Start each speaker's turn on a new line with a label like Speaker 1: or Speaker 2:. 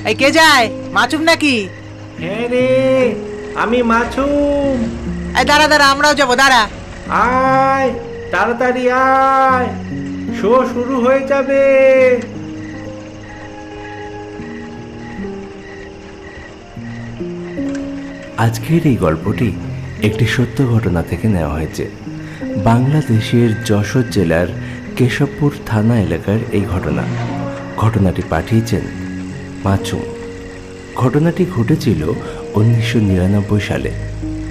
Speaker 1: এই কে যায়? মাছুম নাকি?
Speaker 2: হ্যাঁ রে, আমি মাছুম।
Speaker 1: এই দাঁড়া দাঁড়া, আমরাও যাবো, দাঁড়া।
Speaker 2: আয়, তাড়াতাড়ি আয়, শো শুরু হয়ে যাবে।
Speaker 3: আজকের এই গল্পটি একটি সত্য ঘটনা থেকে নেওয়া হয়েছে। বাংলাদেশের যশোর জেলার কেশবপুর থানা এলাকার এই ঘটনাটি পাঠিয়েছেন মাছুম। ঘটনাটি ঘটেছিল 1999 সালে।